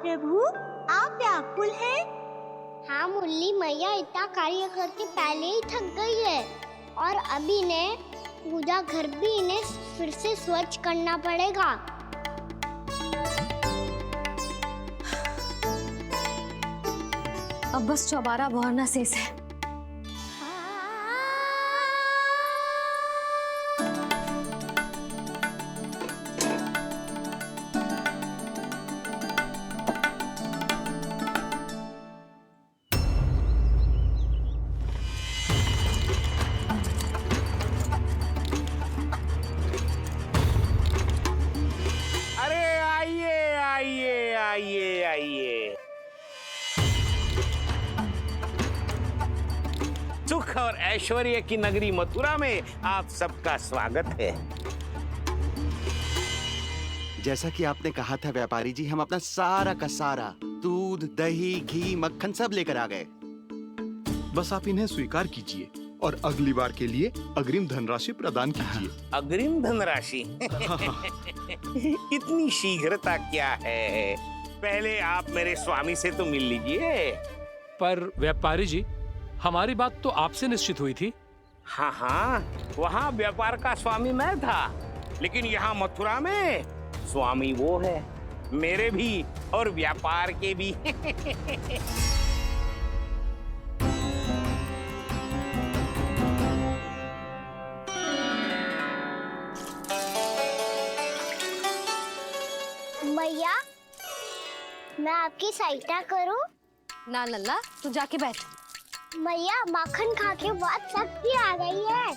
प्रभु, आप व्याकुल हैं? हाँ मुरली मैया इतना कार्य करके पहले ही थक गई है और अभी ने पूजा घर भी इन्हें फिर से स्वच्छ करना पड़ेगा। अब बस चौबारा बहरना शेष है। सुख और ऐश्वर्य की नगरी मथुरा में आप सबका स्वागत है। जैसा कि आपने कहा था व्यापारी जी, हम अपना सारा का सारा दूध, दही, घी, मक्खन सब लेकर आ गए। बस आप इन्हें स्वीकार कीजिए और अगली बार के लिए अग्रिम धनराशि प्रदान कीजिए। अग्रिम धनराशि? इतनी शीघ्रता क्या है? पहले आप मेरे स्वामी से तो मिल लीजिए। पर व्यापारी जी, हमारी बात तो आपसे निश्चित हुई थी। हाँ हाँ, वहाँ व्यापार का स्वामी मैं था, लेकिन यहाँ मथुरा में स्वामी वो है, मेरे भी और व्यापार के भी। मैया, मैं आपकी सहायता करूं? ना लल्ला, तू जाके बैठ। मैया, माखन खा के बहुत शक्ति आ गई है।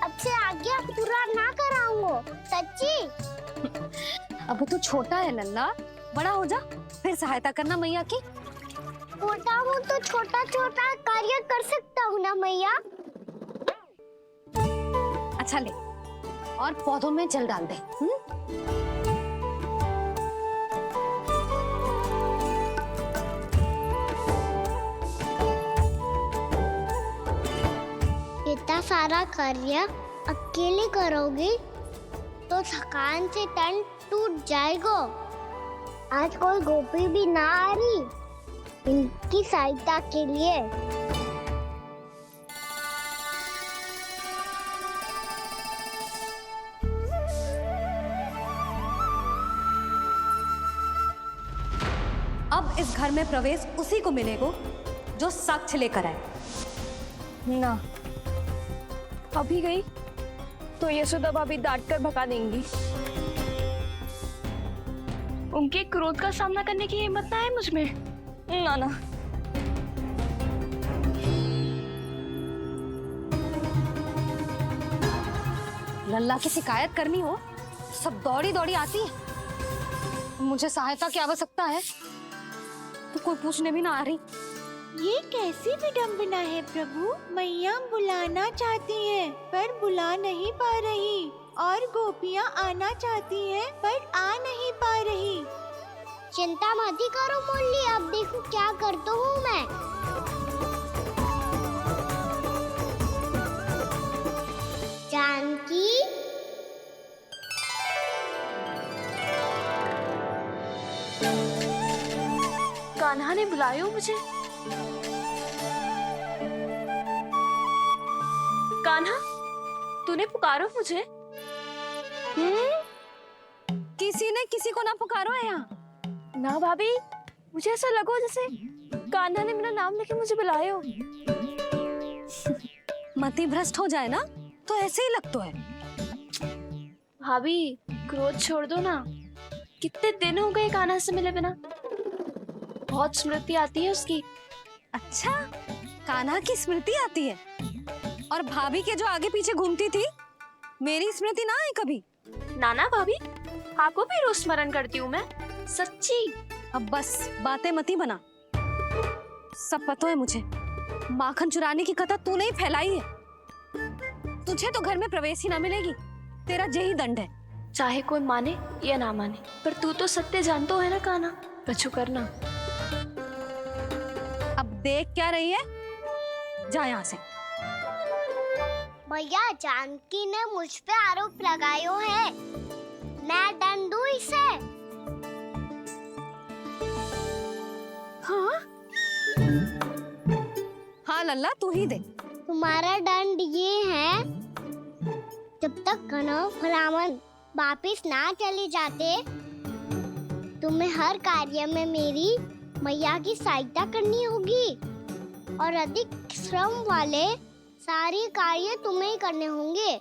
अब से आगे पूरा ना कराऊंगा, सच्ची। अब तू छोटा है लल्ला, बड़ा हो जा फिर सहायता करना मैया की। छोटा हूँ तो छोटा छोटा कार्य कर सकता हूँ ना मैया। अच्छा ले, और पौधों में जल डाल दे। इतना सारा कार्य अकेले करोगी तो थकान से तन टूट जाएगा। आज कोई गोपी भी ना आ रही इनकी सहायता के लिए। अब इस घर में प्रवेश उसी को मिलेगा जो साक्ष्य लेकर आए। ना, अभी गई तो यशोदा भाभी डांट कर भगा देंगी। उनके क्रोध का सामना करने की हिम्मत ना है मुझ में। ना ना। लल्ला की शिकायत करनी हो सब दौड़ी दौड़ी आती है। मुझे सहायता की आवश्यकता है तो कोई पूछने भी ना आ रही। ये कैसी विडंबना है प्रभु। मैया बुलाना चाहती हैं पर बुला नहीं पा रही, और गोपियाँ आना चाहती हैं पर आ नहीं पा रही। चिंता मत ही करो मुरली, अब देखो क्या करता हूँ मैं। जानकी, कान्हा ने बुलाया मुझे। कान्हा, तूने पुकारो मुझे। किसी ने किसी को ना पुकारो है यहाँ। ना भाभी, मुझे ऐसा लगो जैसे कान्हा ने मेरा नाम लेके मुझे बुलायो। मति भ्रष्ट हो जाए ना तो ऐसे ही लगता है। भाभी, क्रोध छोड़ दो ना। कितने दिन हो गए कान्हा से मिले बिना। बहुत स्मृति आती है उसकी। अच्छा, कान्हा की स्मृति आती है? और भाभी के जो आगे पीछे घूमती थी, मेरी स्मृति ना आई कभी? नाना भाभी, आपको भी रोज स्मरण करती हूँ मैं, सच्ची। अब बस बातें मत ही बना। सब पता है मुझे। माखन चुराने की कथा तूने ही फैलाई है। तुझे तो घर में प्रवेश ही ना मिलेगी। तेरा यही दंड है। चाहे कोई माने या ना माने, पर तू तो सत्य जानता है ना कान्हा। कछु करना। अब देख क्या रही है, जा यहाँ से। भैया, जानकी ने मुझ पे आरोप लगायो है। मैं दंड दूं इसे। लल्ला तू ही दे। तुम्हारा दंड ये है, जब तक कनव फलावन वापिस ना चले जाते, तुम्हें हर कार्य में मेरी मैया की सहायता करनी होगी और अधिक श्रम वाले सारे कार्य तुम्हें ही करने होंगे।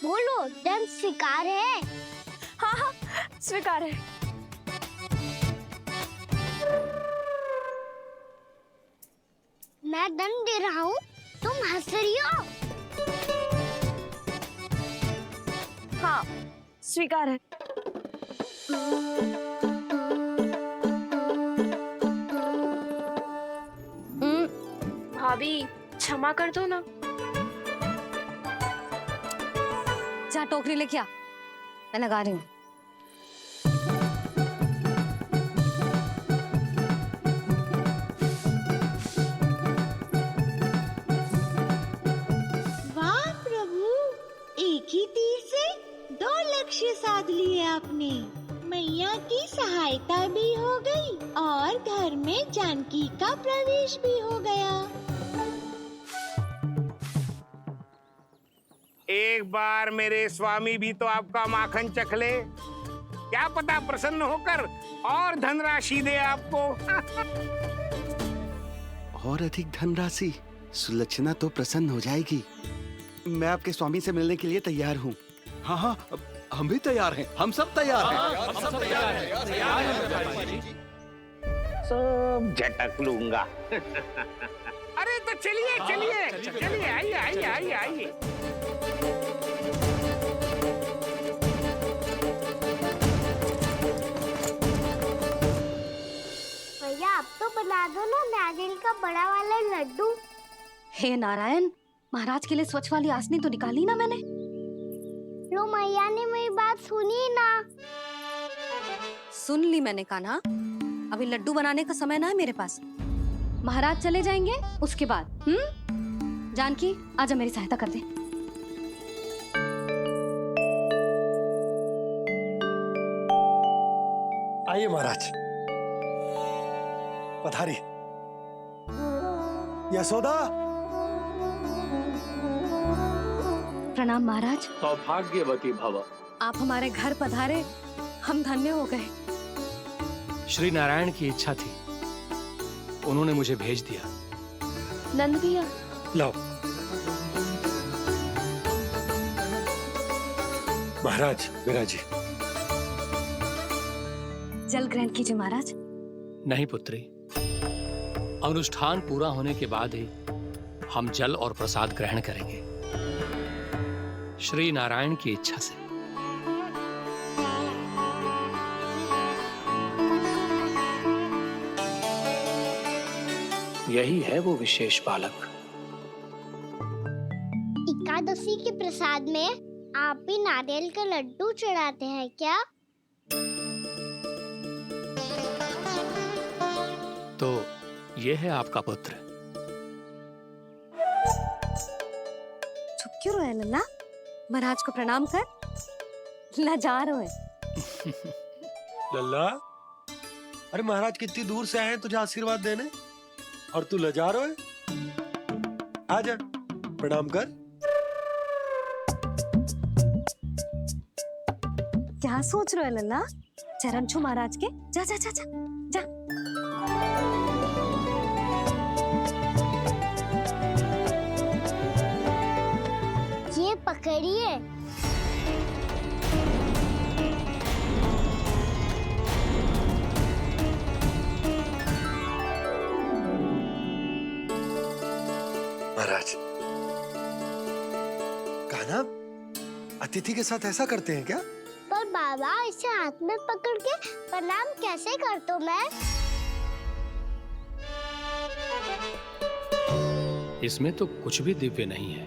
बोलो, दंड स्वीकार है? हाँ हाँ स्वीकार है। मैं दंड दे रहा हूँ, तुम हंस रही हो? हाँ स्वीकार है। भाभी क्षमा कर दो ना। जा टोकरी लेके आ, मैं लगा रही हूँ। वाह प्रभु, एक ही तीर से 2 लक्ष्य साध लिए आपने। मैया की सहायता भी हो गई और घर में जानकी का प्रवेश भी हो गया। एक बार मेरे स्वामी भी तो आपका माखन चख ले, क्या पता प्रसन्न होकर और धनराशि दे आपको। और अधिक धनराशि? सुलक्षणा तो प्रसन्न हो जाएगी। मैं आपके स्वामी से मिलने के लिए तैयार हूँ। हाँ हाँ, हम भी तैयार हैं, हम सब तैयार हैं। हम सब तैयार हैं। सब झटक लूंगा। अरे तो चलिए चलिए चलिए, आइए आइए आइए आइए। भैया अब तो बना दो ना नारियल का बड़ा वाला लड्डू। हे नारायण, महाराज के लिए स्वच्छ वाली आसनी तो निकाली ना मैंने। लो मैया ने मेरी बात सुनी ना। सुन ली मैंने कान्हा, अभी लड्डू बनाने का समय ना है मेरे पास। महाराज चले जाएंगे उसके बाद। जानकी आजा मेरी सहायता कर दे। आइए महाराज, पधारी। यशोदा। प्रणाम महाराज। सौभाग्यवती भव। आप हमारे घर पधारे, हम धन्य हो गए। श्री नारायण की इच्छा थी, उन्होंने मुझे भेज दिया। नंद भैया लाओ। महाराज विराजी। जल ग्रहण कीजिए महाराज। नहीं पुत्री, अनुष्ठान पूरा होने के बाद ही हम जल और प्रसाद ग्रहण करेंगे, श्री नारायण की इच्छा से। यही है वो विशेष बालक। एकादशी के प्रसाद में आप भी नारियल का लड्डू चढ़ाते हैं क्या? तो ये है आपका पुत्र। चुप क्यों रहे लल्ला? महाराज को प्रणाम कर, लजा रहे। लल्ला, अरे महाराज कितनी दूर से आए हैं तुझे आशीर्वाद देने, और तू लजा रहा है? आजा, प्रणाम कर। क्या सोच रहे हो लल्ला? चरण छू महाराज के। जा जा जा जा जा। ये पकड़िए। महाराज, कान्हा अतिथि के साथ ऐसा करते हैं क्या? पर बाबा, इसे हाथ में पकड़ के प्रणाम कैसे करता हूँ मैं? इसमें तो कुछ भी दिव्य नहीं है,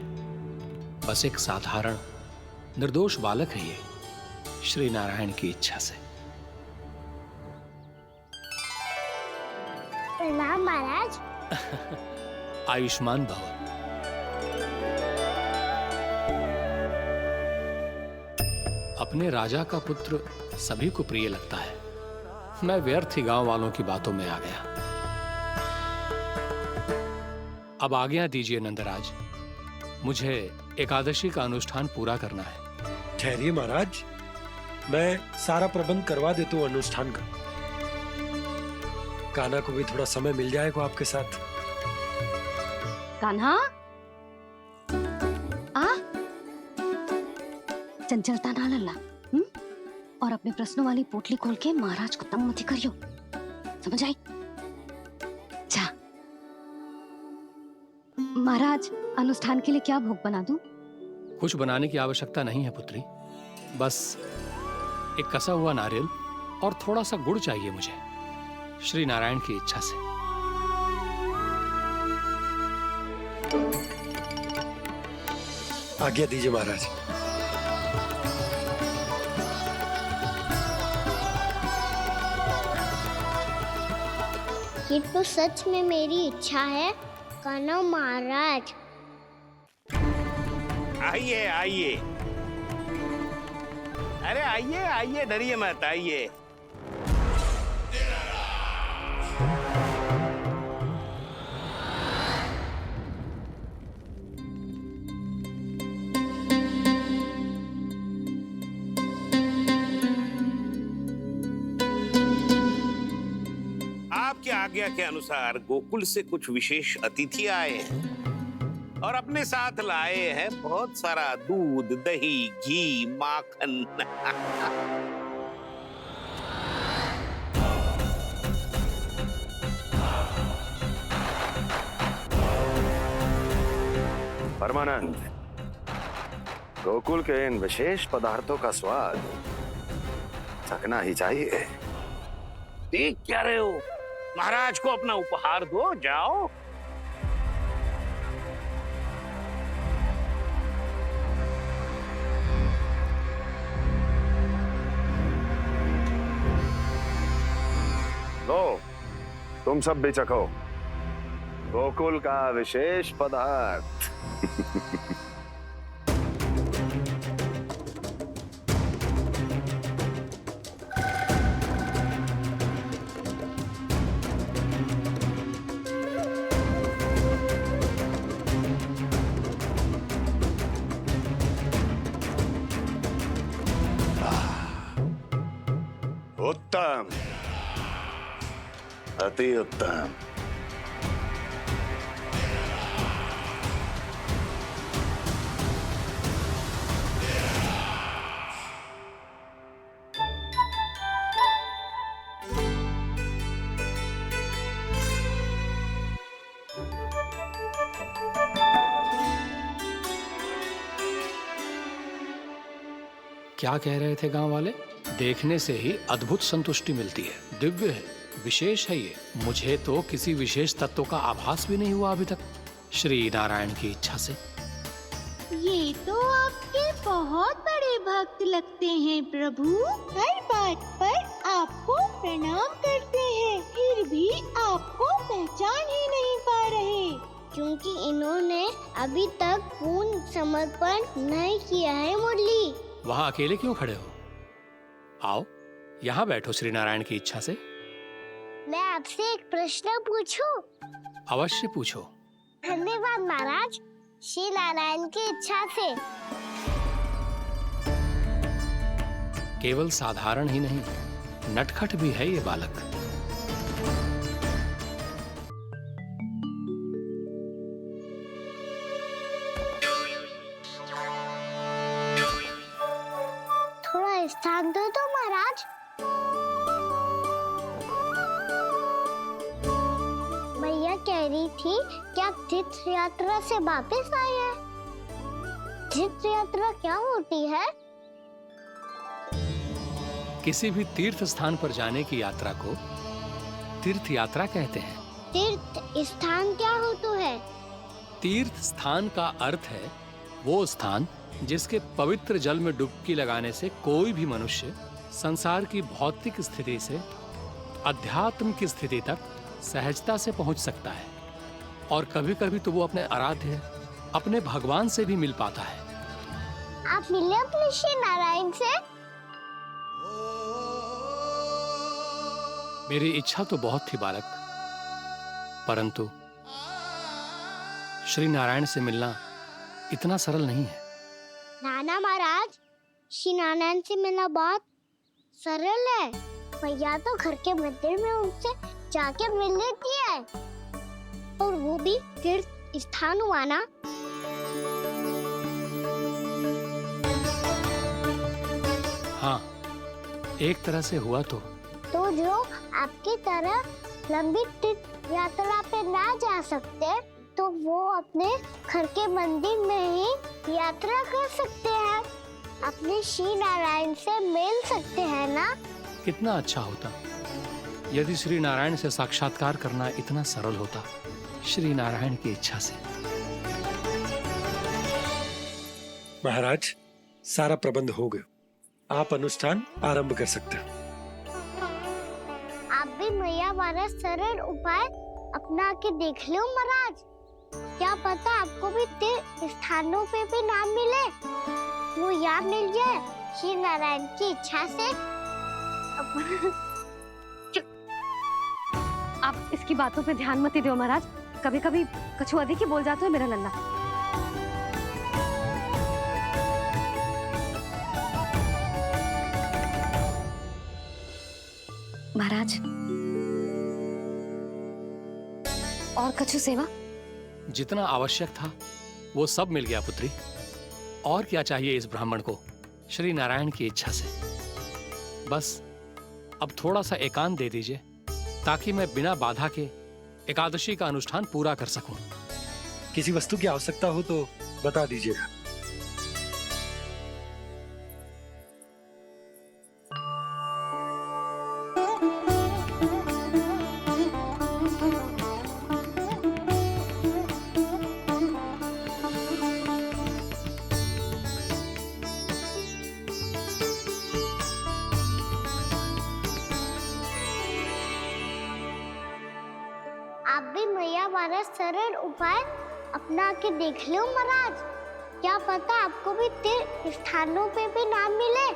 बस एक साधारण निर्दोष बालक है ये, श्री नारायण की इच्छा से। प्रणाम महाराज। आयुष्मान भव। अपने राजा का पुत्र सभी को प्रिय लगता है। मैं व्यर्थ ही गांव वालों की बातों में आ गया। अब आज्ञा दीजिए नंदराज, मुझे एकादशी का अनुष्ठान पूरा करना है। ठहरिए महाराज, मैं सारा प्रबंध करवा देता हूँ अनुष्ठान का। कान्हा को भी थोड़ा समय मिल जाएगा आपके साथ। कान्हा, आ चंचलता ना लल्ला, और अपने प्रश्नों वाली पोटली खोल के महाराज को तंग मत करियो, समझ आई? जा महाराज, अनुष्ठान के लिए क्या भोग बना दूं? कुछ बनाने की आवश्यकता नहीं है पुत्री, बस एक कसा हुआ नारियल और थोड़ा सा गुड़ चाहिए मुझे, श्री नारायण की इच्छा से। आज्ञा दीजिए महाराज। ये तो सच में मेरी इच्छा है कान्हा महाराज। आइए आइए, अरे आइए आइए, डरिए मत, आइए। आपकी आज्ञा के अनुसार गोकुल से कुछ विशेष अतिथि आए हैं और अपने साथ लाए हैं बहुत सारा दूध, दही, घी, माखन। परमानंद, गोकुल के इन विशेष पदार्थों का स्वाद चखना ही चाहिए। देख क्या रहे हो? महाराज को अपना उपहार दो, जाओ। लो, तुम सब भी चखो गोकुल का विशेष पदार्थ। उत्तम, अति उत्तम। क्या कह रहे थे गांव वाले? देखने से ही अद्भुत संतुष्टि मिलती है, दिव्य है, विशेष है ये। मुझे तो किसी विशेष तत्व का आभास भी नहीं हुआ अभी तक, श्री नारायण की इच्छा से। ये तो आपके बहुत बड़े भक्त लगते हैं प्रभु, हर बात पर आपको प्रणाम करते हैं, फिर भी आपको पहचान ही नहीं पा रहे। क्योंकि इन्होंने अभी तक पूर्ण समर्पण नहीं किया है मुरली। वहां अकेले क्यों खड़े हो? आओ यहाँ बैठो श्री नारायण की इच्छा से। मैं आपसे एक प्रश्न पूछूं? अवश्य पूछो। धन्यवाद महाराज, श्री नारायण की इच्छा से। केवल साधारण ही नहीं, नटखट भी है ये बालक। थोड़ा स्थान दो तो महाराज। मैया कह रही थी कि आप तीर्थ यात्रा से वापस आए हैं। तीर्थ यात्रा क्या होती है? किसी भी तीर्थ स्थान पर जाने की यात्रा को तीर्थ यात्रा कहते हैं। तीर्थ स्थान क्या हो तो है? तीर्थ स्थान का अर्थ है वो स्थान जिसके पवित्र जल में डुबकी लगाने से कोई भी मनुष्य संसार की भौतिक स्थिति से अध्यात्म की स्थिति तक सहजता से पहुंच सकता है, और कभी कभी तो वो अपने आराध्य, अपने भगवान से भी मिल पाता है। आप मिले अपने श्री नारायण से? मेरी इच्छा तो बहुत थी बालक, परंतु श्री नारायण से मिलना इतना सरल नहीं है। नाना महाराज, श्री नारायण से मिलना बहुत सरल है। मैया तो घर के मंदिर में उनसे जाके मिल लेती है, और वो भी तीर्थ स्थान हुआ ना। हाँ, एक तरह से हुआ तो जो आपकी तरह लंबी तीर्थ यात्रा पे ना जा सकते, तो वो अपने घर के मंदिर में ही यात्रा कर सकते हैं, अपने श्री नारायण से मिल सकते हैं ना। कितना अच्छा होता यदि श्री नारायण से साक्षात्कार करना इतना सरल होता, श्री नारायण की इच्छा से। महाराज, सारा प्रबंध हो गया, आप अनुष्ठान आरंभ कर सकते हैं। आप भी मैया वाला सरल उपाय अपना के देख लो महाराज। क्या पता आपको भी तीर्थ स्थानों पे भी नाम मिले, वो यहाँ मिल जाए श्री नारायण की इच्छा से। आप इसकी बातों पे ध्यान मत दो महाराज। कभी कभी कछुआ देखी बोल जाते हो मेरा लल्ला। महाराज, और कछु सेवा? जितना आवश्यक था वो सब मिल गया पुत्री। और क्या चाहिए इस ब्राह्मण को श्री नारायण की इच्छा से? बस अब थोड़ा सा एकांत दे दीजिए, ताकि मैं बिना बाधा के एकादशी का अनुष्ठान पूरा कर सकूं। किसी वस्तु की आवश्यकता हो तो बता दीजिएगा। आप भी मैया वाला सरल उपाय अपना के देख लो महाराज। क्या पता आपको भी तीर्थ स्थानों पे भी नाम मिले,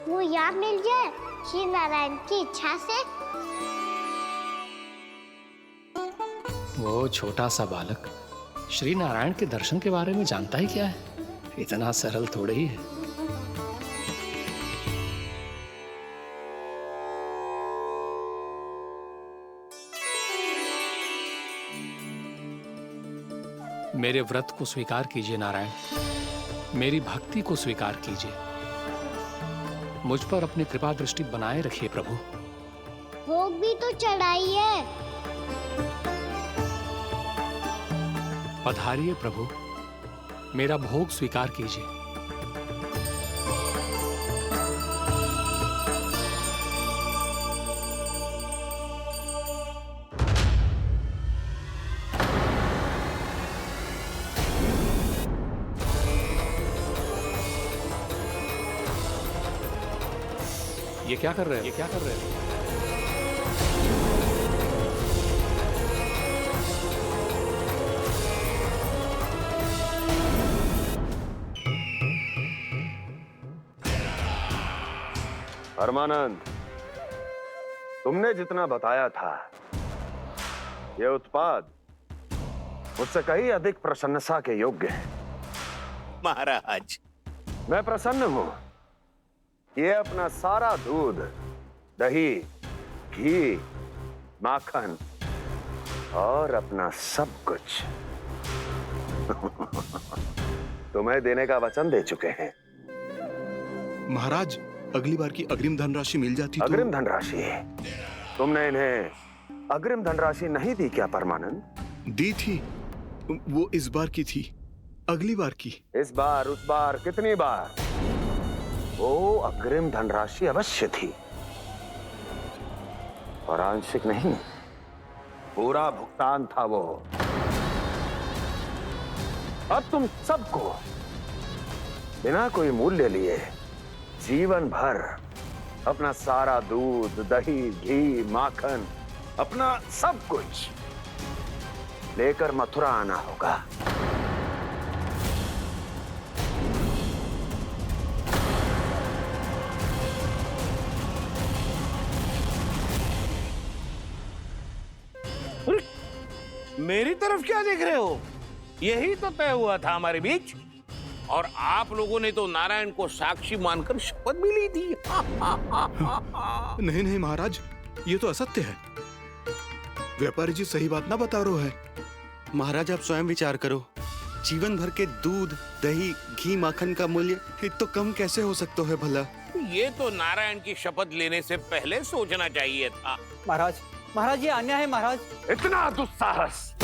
वो यहाँ मिल जाए श्री नारायण की इच्छा से। वो छोटा सा बालक श्री नारायण के दर्शन के बारे में जानता ही क्या है? इतना सरल थोड़े ही है। मेरे व्रत को स्वीकार कीजिए नारायण, मेरी भक्ति को स्वीकार कीजिए। मुझ पर अपनी कृपा दृष्टि बनाए रखिए प्रभु। भोग भी तो चढ़ाइए। पधारिए प्रभु, मेरा भोग स्वीकार कीजिए। ये क्या कर रहे हैं? ये क्या कर रहे हैं? परमानंद, तुमने जितना बताया था, ये उत्पाद मुझसे कहीं अधिक प्रशंसा के योग्य है। महाराज, मैं प्रसन्न हूं। ये अपना सारा दूध, दही, घी, माखन और अपना सब कुछ तुम्हें देने का वचन दे चुके हैं। महाराज, अगली बार की अग्रिम धनराशि मिल जाती तो। अग्रिम धनराशि? तुमने इन्हें अग्रिम धनराशि नहीं दी क्या परमानंद? दी थी, वो इस बार की थी, अगली बार की। इस बार, उस बार, कितनी बार? वो अग्रिम धनराशि अवश्य थी, और आंशिक नहीं, पूरा भुगतान था वो। अब तुम सबको बिना कोई मूल्य लिए जीवन भर अपना सारा दूध, दही, घी, माखन, अपना सब कुछ लेकर मथुरा आना होगा। मेरी तरफ क्या देख रहे हो? यही तो तय हुआ था हमारे बीच। और आप लोगों ने तो नारायण को साक्षी मानकर शपथ भी ली थी। नहीं नहीं महाराज, ये तो असत्य है। व्यापारी जी सही बात ना बता रहे है। महाराज आप स्वयं विचार करो, जीवन भर के दूध दही घी माखन का मूल्य तो कम कैसे हो सकता है भला? ये तो नारायण की शपथ लेने से पहले सोचना चाहिए था। महाराज, महाराज ये अन्याय है महाराज। इतना दुस्साहस